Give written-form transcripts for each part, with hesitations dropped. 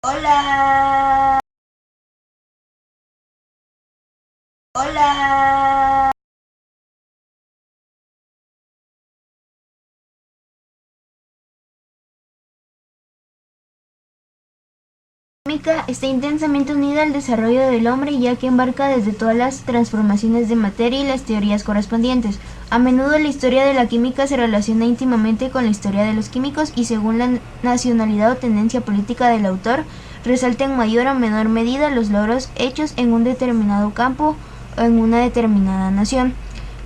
Hola, hola. La química está intensamente unida al desarrollo del hombre, ya que embarca desde todas las transformaciones de materia y las teorías correspondientes. A menudo la historia de la química se relaciona íntimamente con la historia de los químicos y, según la nacionalidad o tendencia política del autor, resalta en mayor o menor medida los logros hechos en un determinado campo o en una determinada nación.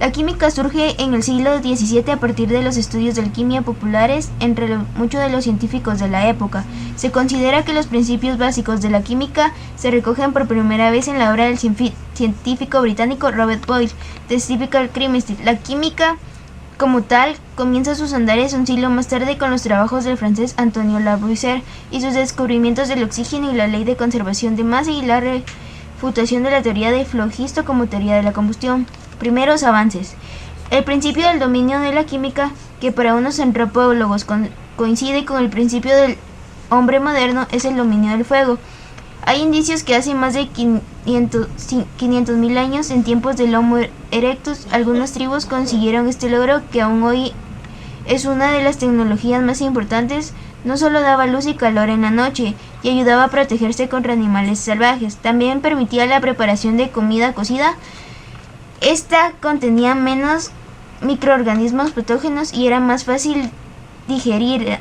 La química surge en el siglo XVII a partir de los estudios de alquimia populares entre muchos de los científicos de la época. Se considera que los principios básicos de la química se recogen por primera vez en la obra del científico británico Robert Boyle, The Physical Chemistry. La química, como tal, comienza sus andares un siglo más tarde con los trabajos del francés Antonio Lavoisier y sus descubrimientos del oxígeno y la ley de conservación de masa y la refutación de la teoría de flogisto como teoría de la combustión. Primeros avances. El principio del dominio de la química, que para unos antropólogos coincide con el principio del hombre moderno, es el dominio del fuego. Hay indicios que hace más de 500.000 años, en tiempos del Homo erectus, algunas tribus consiguieron este logro que aún hoy es una de las tecnologías más importantes. No solo daba luz y calor en la noche y ayudaba a protegerse contra animales salvajes, también permitía la preparación de comida cocida. Esta contenía menos microorganismos patógenos y era más fácil digerir.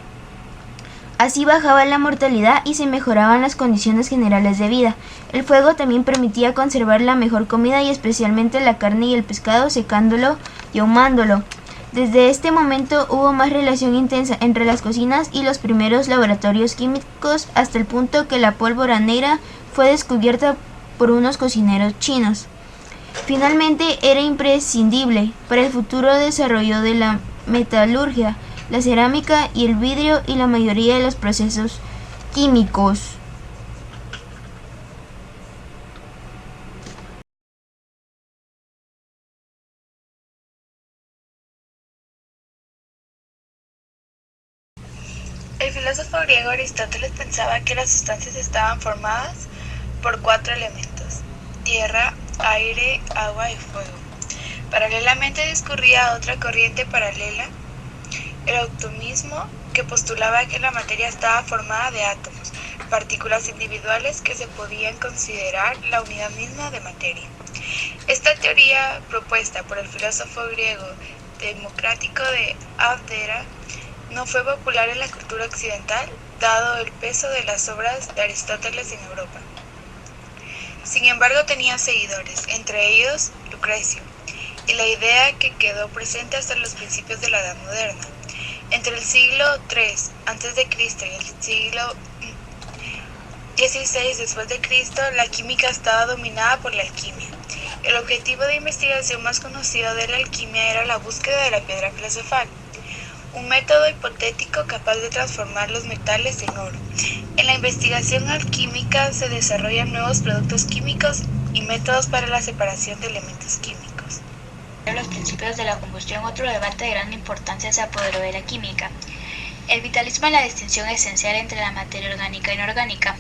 Así bajaba la mortalidad y se mejoraban las condiciones generales de vida. El fuego también permitía conservar la mejor comida y especialmente la carne y el pescado, secándolo y ahumándolo. Desde este momento hubo más relación intensa entre las cocinas y los primeros laboratorios químicos, hasta el punto que la pólvora negra fue descubierta por unos cocineros chinos. Finalmente, era imprescindible para el futuro desarrollo de la metalurgia, la cerámica y el vidrio y la mayoría de los procesos químicos. El filósofo griego Aristóteles pensaba que las sustancias estaban formadas por 4 elementos: tierra, aire, agua y fuego. Paralelamente discurría otra corriente paralela, el optimismo, que postulaba que la materia estaba formada de átomos, partículas individuales que se podían considerar la unidad misma de materia. Esta teoría, propuesta por el filósofo griego democrático de Abdera, no fue popular en la cultura occidental, dado el peso de las obras de Aristóteles en Europa. Sin embargo, tenía seguidores, entre ellos Lucrecio, y la idea que quedó presente hasta los principios de la Edad Moderna. Entre el siglo III a.C. y el siglo XVI después de Cristo, la química estaba dominada por la alquimia. El objetivo de investigación más conocido de la alquimia era la búsqueda de la piedra filosofal, un método hipotético capaz de transformar los metales en oro. En la investigación alquímica se desarrollan nuevos productos químicos y métodos para la separación de elementos químicos. Los principios de la combustión, otro debate de gran importancia se apoderó de la química. El vitalismo es la distinción esencial entre la materia orgánica e inorgánica.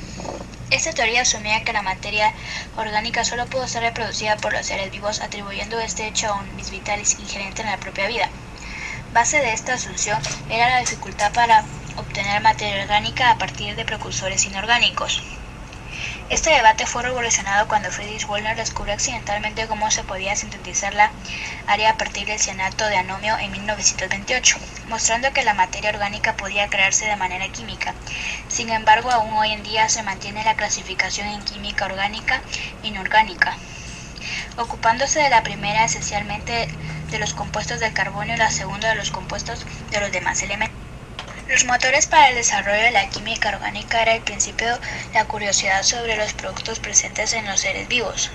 Esta teoría asumía que la materia orgánica solo pudo ser reproducida por los seres vivos, atribuyendo este hecho a un vis vitalis inherente en la propia vida. Base de esta asunción era la dificultad para obtener materia orgánica a partir de precursores inorgánicos. Este debate fue revolucionado cuando Friedrich Wöhler descubrió accidentalmente cómo se podía sintetizar la aria a partir del cianato de amonio en 1928, mostrando que la materia orgánica podía crearse de manera química. Sin embargo, aún hoy en día se mantiene la clasificación en química orgánica e inorgánica, ocupándose de la primera esencialmente de los compuestos del carbono y la segunda de los compuestos de los demás elementos. Los motores para el desarrollo de la química orgánica era al principio la curiosidad sobre los productos presentes en los seres vivos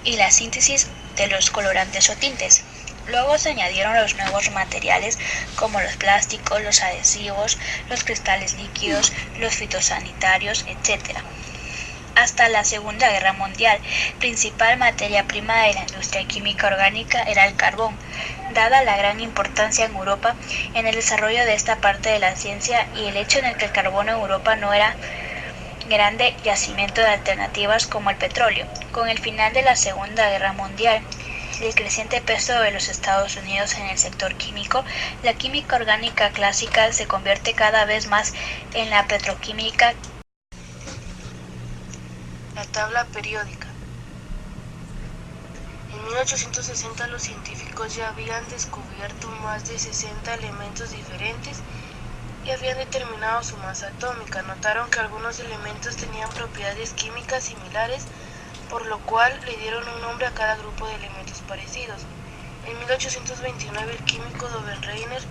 y la síntesis de los colorantes o tintes. Luego se añadieron los nuevos materiales como los plásticos, los adhesivos, los cristales líquidos, los fitosanitarios, etc. Hasta la Segunda Guerra Mundial, principal materia prima de la industria química orgánica era el carbón, dada la gran importancia en Europa en el desarrollo de esta parte de la ciencia y el hecho de que el carbono en Europa no era grande yacimiento de alternativas como el petróleo. Con el final de la Segunda Guerra Mundial y el creciente peso de los Estados Unidos en el sector químico, la química orgánica clásica se convierte cada vez más en la petroquímica. La tabla periódica. En 1860 los científicos ya habían descubierto más de 60 elementos diferentes y habían determinado su masa atómica. Notaron que algunos elementos tenían propiedades químicas similares, por lo cual le dieron un nombre a cada grupo de elementos parecidos. En 1829 el químico Dobenreiner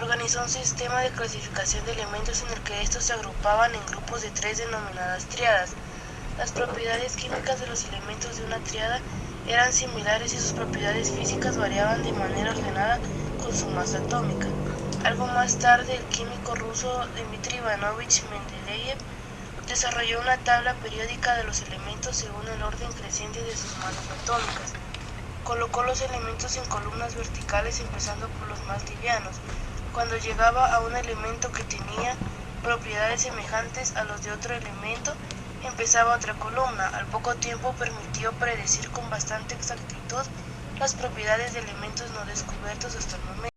organizó un sistema de clasificación de elementos en el que estos se agrupaban en grupos de 3 denominadas tríadas. Las propiedades químicas de los elementos de una tríada eran similares y sus propiedades físicas variaban de manera ordenada con su masa atómica. Algo más tarde, el químico ruso Dmitri Ivanovich Mendeleev desarrolló una tabla periódica de los elementos según el orden creciente de sus masas atómicas. Colocó los elementos en columnas verticales empezando por los más livianos. Cuando llegaba a un elemento que tenía propiedades semejantes a los de otro elemento, empezaba otra columna. Al poco tiempo permitió predecir con bastante exactitud las propiedades de elementos no descubiertos hasta el momento.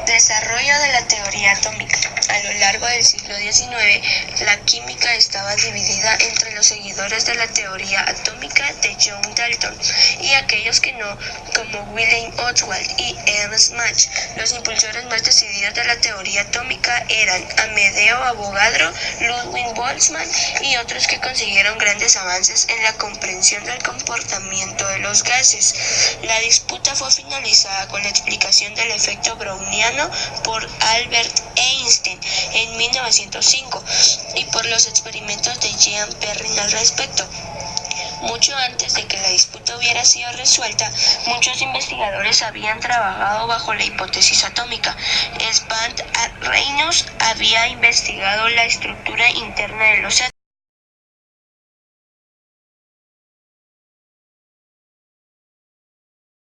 Desarrollo de la teoría atómica. A lo largo del siglo XIX, la química estaba dividida entre los seguidores de la teoría atómica de John Dalton y aquellos que no, como Wilhelm Ostwald y Ernst Mach. Los impulsores más decididos de la teoría atómica eran Amedeo Avogadro, Ludwig Boltzmann y otros que consiguieron grandes avances en la comprensión del comportamiento de los gases. La disputa fue finalizada con la explicación del efecto browniano por Albert Einstein en 1905 y por los experimentos de Jean Perrin al respecto. Mucho antes de que la disputa hubiera sido resuelta, muchos investigadores habían trabajado bajo la hipótesis atómica. Svante Arrhenius había investigado la estructura interna de los átomos.